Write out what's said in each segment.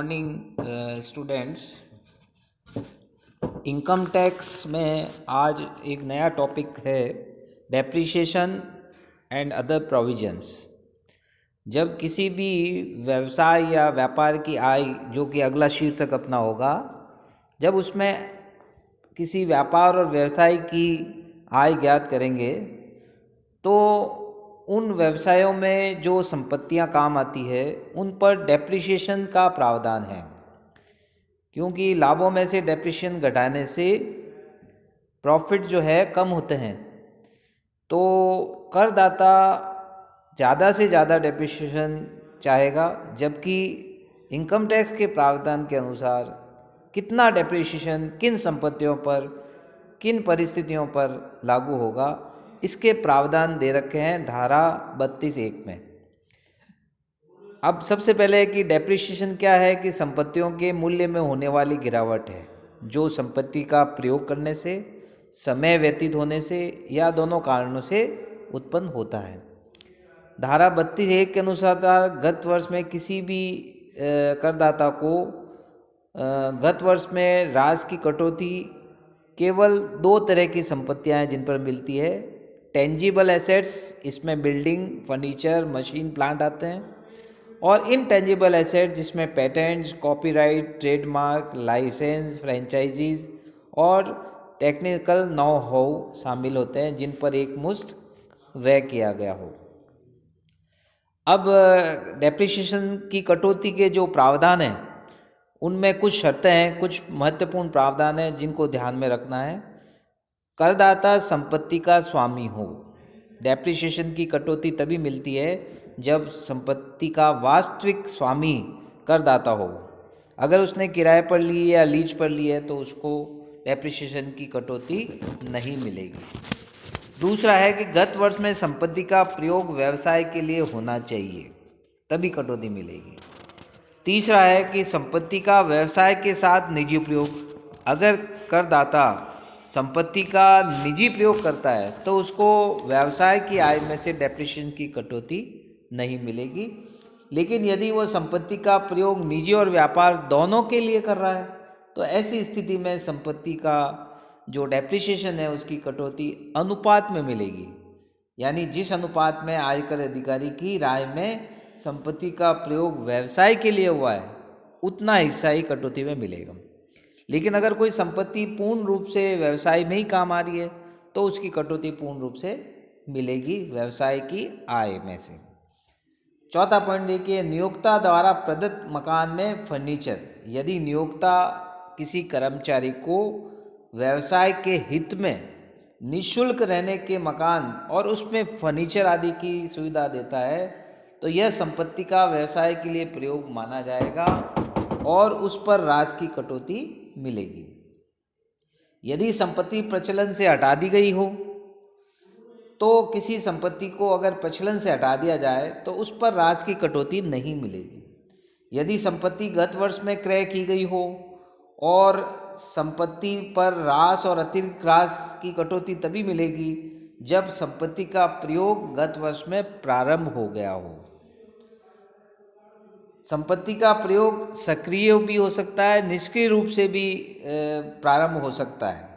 Morning students. Income tax में आज एक नया टॉपिक है, डेप्रिसिएशन एंड अदर प्रोविजंस। जब किसी भी व्यवसाय या व्यापार की आय, जो कि अगला शीर्षक अपना होगा, जब उसमें किसी व्यापार और व्यवसाय की आय ज्ञात करेंगे तो उन व्यवसायों में जो संपत्तियां काम आती है उन पर डेप्रिसिएशन का प्रावधान है, क्योंकि लाभों में से डेप्रिसिएशन घटाने से प्रॉफिट जो है कम होते हैं। तो करदाता ज़्यादा से ज़्यादा डेप्रिसिएशन चाहेगा, जबकि इनकम टैक्स के प्रावधान के अनुसार कितना डेप्रिसिएशन किन संपत्तियों पर किन परिस्थितियों पर लागू होगा, इसके प्रावधान दे रखे हैं धारा 32(1) में। अब सबसे पहले है कि डेप्रिसिएशन क्या है कि संपत्तियों के मूल्य में होने वाली गिरावट है, जो संपत्ति का प्रयोग करने से, समय व्यतीत होने से या दोनों कारणों से उत्पन्न होता है। धारा 32(1) के अनुसार गत वर्ष में किसी भी करदाता को गत वर्ष में राशि की कटौती केवल 2 तरह की संपत्तियां हैं जिन पर मिलती है। टेंजिबल एसेट्स, इसमें बिल्डिंग, फर्नीचर, मशीन, प्लांट आते हैं, और इनटेंजिबल एसेट जिसमें patents, copyright, trademark, licence, franchises और टेक्निकल नो हाउ शामिल होते हैं, जिन पर एक मुश्त व्यय किया गया हो। अब डेप्रिसिएशन की कटौती के जो प्रावधान हैं उनमें कुछ शर्तें हैं, कुछ महत्वपूर्ण प्रावधान हैं जिनको ध्यान में रखना है। करदाता संपत्ति का स्वामी हो। डेप्रिसिएशन की कटौती तभी मिलती है जब संपत्ति का वास्तविक स्वामी करदाता हो। अगर उसने किराए पर ली है या लीज पर ली है तो उसको डेप्रिसिएशन की कटौती नहीं मिलेगी। दूसरा है कि गत वर्ष में संपत्ति का प्रयोग व्यवसाय के लिए होना चाहिए, तभी कटौती मिलेगी। तीसरा है कि संपत्ति का व्यवसाय के साथ निजी उपयोग। अगर करदाता संपत्ति का निजी प्रयोग करता है तो उसको व्यवसाय की आय में से डेप्रिसिएशन की कटौती नहीं मिलेगी। लेकिन यदि वो संपत्ति का प्रयोग निजी और व्यापार दोनों के लिए कर रहा है तो ऐसी स्थिति में संपत्ति का जो डेप्रिसिएशन है उसकी कटौती अनुपात में मिलेगी, यानी जिस अनुपात में आयकर अधिकारी की राय में संपत्ति का प्रयोग व्यवसाय के लिए हुआ है उतना हिस्सा ही कटौती में मिलेगा। लेकिन अगर कोई संपत्ति पूर्ण रूप से व्यवसाय में ही काम आ रही है तो उसकी कटौती पूर्ण रूप से मिलेगी व्यवसाय की आय में से। चौथा पॉइंट देखिए, नियोक्ता द्वारा प्रदत्त मकान में फर्नीचर। यदि नियोक्ता किसी कर्मचारी को व्यवसाय के हित में निःशुल्क रहने के मकान और उसमें फर्नीचर आदि की सुविधा देता है तो यह संपत्ति का व्यवसाय के लिए प्रयोग माना जाएगा और उस पर राशि की कटौती मिलेगी। यदि संपत्ति प्रचलन से हटा दी गई हो तो किसी संपत्ति को अगर प्रचलन से हटा दिया जाए तो उस पर राशि की कटौती नहीं मिलेगी। यदि संपत्ति गत वर्ष में क्रय की गई हो और संपत्ति पर राशि और अतिरिक्त राशि की कटौती तभी मिलेगी जब संपत्ति का प्रयोग गत वर्ष में प्रारंभ हो गया हो। संपत्ति का प्रयोग सक्रिय भी हो सकता है, निष्क्रिय रूप से भी प्रारंभ हो सकता है।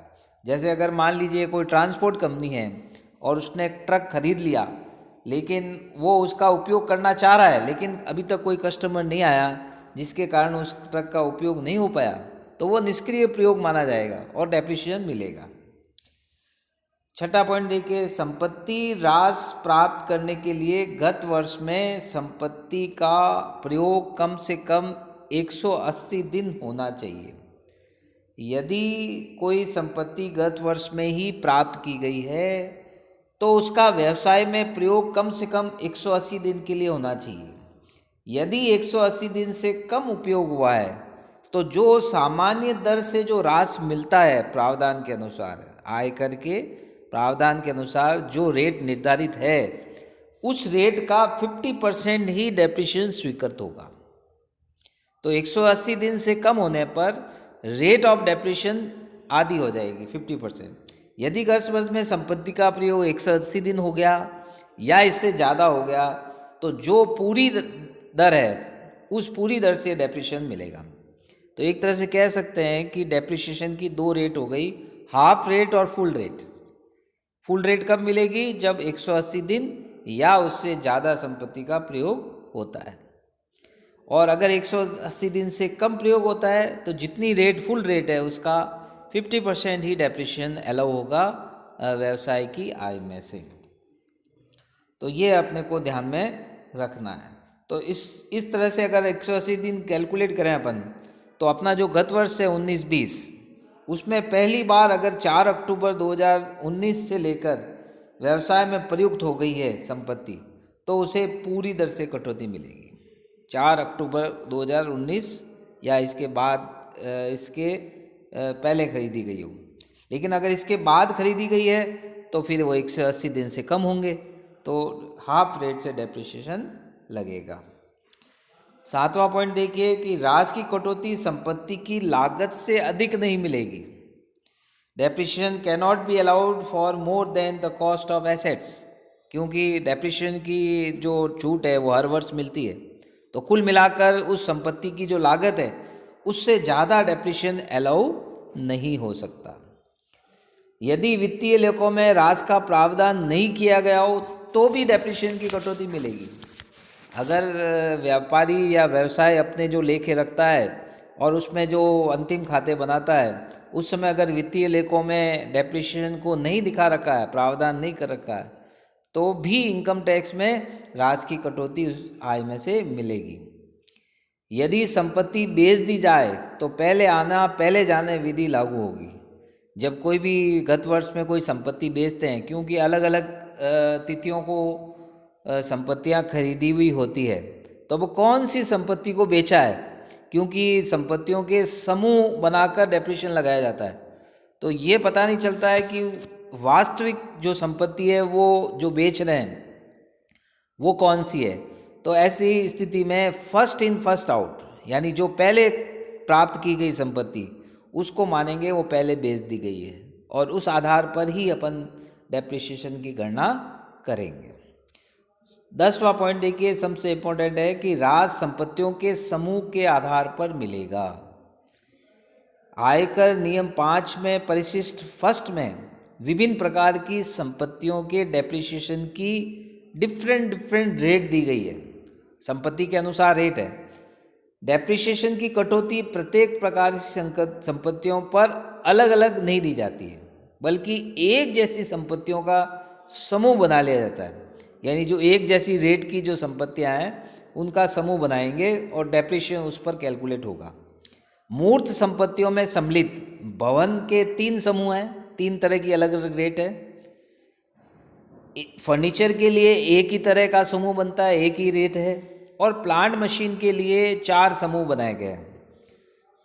जैसे अगर मान लीजिए कोई ट्रांसपोर्ट कंपनी है और उसने एक ट्रक खरीद लिया, लेकिन वो उसका उपयोग करना चाह रहा है, लेकिन अभी तक कोई कस्टमर नहीं आया जिसके कारण उस ट्रक का उपयोग नहीं हो पाया, तो वो निष्क्रिय प्रयोग माना जाएगा और डेप्रिसिएशन मिलेगा। छठा पॉइंट देखिए, संपत्ति राशि प्राप्त करने के लिए गत वर्ष में संपत्ति का प्रयोग कम से कम 180 दिन होना चाहिए। यदि कोई संपत्ति गत वर्ष में ही प्राप्त की गई है तो उसका व्यवसाय में प्रयोग कम से कम 180 दिन के लिए होना चाहिए। यदि 180 दिन से कम उपयोग हुआ है तो जो सामान्य दर से जो राशि मिलता है प्रावधान के अनुसार, आयकर के प्रावधान के अनुसार जो रेट निर्धारित है उस रेट का 50% ही डेप्रिसिएशन स्वीकृत होगा। तो 180 दिन से कम होने पर रेट ऑफ डेप्रिसिएशन आधी हो जाएगी 50%। यदि गत वर्ष में संपत्ति का प्रयोग 180 दिन हो गया या इससे ज़्यादा हो गया तो जो पूरी दर है उस पूरी दर से डेप्रिसिएशन मिलेगा। तो एक तरह से कह सकते हैं कि डेप्रिसिएशन की दो रेट हो गई, हाफ रेट और फुल रेट। फुल रेट कब मिलेगी? जब 180 दिन या उससे ज़्यादा संपत्ति का प्रयोग होता है। और अगर 180 दिन से कम प्रयोग होता है तो जितनी रेट फुल रेट है उसका 50% ही डेप्रिसिएशन अलाउ होगा व्यवसाय की आय में से। तो ये अपने को ध्यान में रखना है। तो इस तरह से अगर 180 दिन कैलकुलेट करें अपन, तो अपना जो गत वर्ष है 19-20, उसमें पहली बार अगर 4 अक्टूबर 2019 से लेकर व्यवसाय में प्रयुक्त हो गई है संपत्ति, तो उसे पूरी दर से कटौती मिलेगी। 4 अक्टूबर 2019 या इसके बाद इसके पहले खरीदी गई हो। लेकिन अगर इसके बाद खरीदी गई है तो फिर वो 180 दिन से कम होंगे, तो हाफ रेट से डेप्रिसिएशन लगेगा। 7वां पॉइंट देखिए कि राशि की कटौती संपत्ति की लागत से अधिक नहीं मिलेगी। Depreciation can not be allowed for more than the cost of assets, क्योंकि डेप्रिसिएशन की जो छूट है वो हर वर्ष मिलती है। तो कुल मिलाकर उस संपत्ति की जो लागत है उससे ज़्यादा डेप्रिसिएशन अलाउ नहीं हो सकता। यदि वित्तीय लेखों में राशि का प्रावधान नहीं किया गया हो तो भी डेप्रिसिएशन की कटौती मिलेगी। अगर व्यापारी या व्यवसाय अपने जो लेखे रखता है और उसमें जो अंतिम खाते बनाता है, उस समय अगर वित्तीय लेखों में डेप्रिसिएशन को नहीं दिखा रखा है, प्रावधान नहीं कर रखा है, तो भी इनकम टैक्स में राशि की कटौती उस आय में से मिलेगी। यदि संपत्ति बेच दी जाए तो पहले आना पहले जाने विधि लागू होगी। जब कोई भी गत वर्ष में कोई संपत्ति बेचते हैं, क्योंकि अलग अलग तिथियों को संपत्तियां खरीदी हुई होती है, तो वो कौन सी संपत्ति को बेचा है, क्योंकि संपत्तियों के समूह बनाकर डेप्रिसिएशन लगाया जाता है, तो ये पता नहीं चलता है कि वास्तविक जो संपत्ति है वो जो बेच रहे हैं वो कौन सी है। तो ऐसी स्थिति में फर्स्ट इन फर्स्ट आउट, यानी जो पहले प्राप्त की गई संपत्ति उसको मानेंगे वो पहले बेच दी गई है, और उस आधार पर ही अपन डेप्रिसिएशन की गणना करेंगे। 10वां पॉइंट देखिए, सबसे इम्पोर्टेंट है कि राशि संपत्तियों के समूह के आधार पर मिलेगा। आयकर नियम 5 में परिशिष्ट फर्स्ट में विभिन्न प्रकार की संपत्तियों के डेप्रिसिएशन की डिफरेंट रेट दी गई है। संपत्ति के अनुसार रेट है। डेप्रिसिएशन की कटौती प्रत्येक प्रकार की संपत्तियों पर अलग अलग नहीं दी जाती है, बल्कि एक जैसी संपत्तियों का समूह बना लिया जाता है। यानी जो एक जैसी रेट की जो संपत्तियां हैं उनका समूह बनाएंगे और डेप्रिसिएशन उस पर कैलकुलेट होगा। मूर्त संपत्तियों में सम्मिलित भवन के 3 समूह हैं, 3 तरह की अलग अलग रेट है। फर्नीचर के लिए एक ही तरह का समूह बनता है, एक ही रेट है, और प्लांट मशीन के लिए 4 समूह बनाए गए हैं।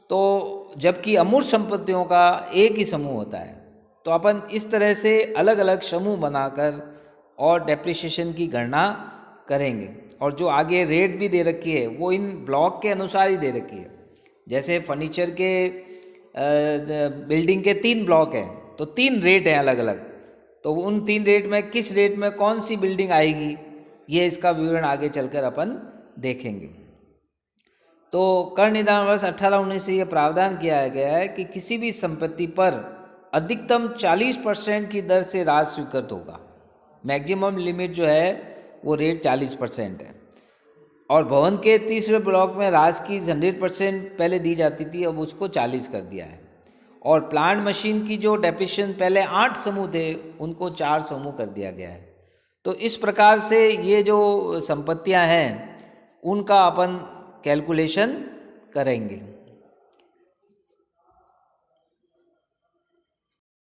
तो जबकि अमूर्त संपत्तियों का एक ही समूह होता है। तो अपन इस तरह से अलग अलग समूह बनाकर और डेप्रिसिएशन की गणना करेंगे। और जो आगे रेट भी दे रखी है वो इन ब्लॉक के अनुसार ही दे रखी है। जैसे फर्नीचर के बिल्डिंग के 3 ब्लॉक हैं, तो 3 रेट हैं अलग अलग। तो उन 3 रेट में किस रेट में कौन सी बिल्डिंग आएगी, ये इसका विवरण आगे चलकर अपन देखेंगे। तो कर निदान वर्ष 18-19 से यह प्रावधान किया गया है कि किसी भी संपत्ति पर अधिकतम 40% की दर से राशि स्वीकृत होगा। मैक्सिमम लिमिट जो है वो रेट 40% है। और भवन के तीसरे ब्लॉक में राशि की 100% पहले दी जाती थी, अब उसको 40 कर दिया है। और प्लांट मशीन की जो डेप्रिसिएशन पहले 8 समूह थे उनको 4 समूह कर दिया गया है। तो इस प्रकार से ये जो संपत्तियां हैं उनका अपन कैलकुलेशन करेंगे।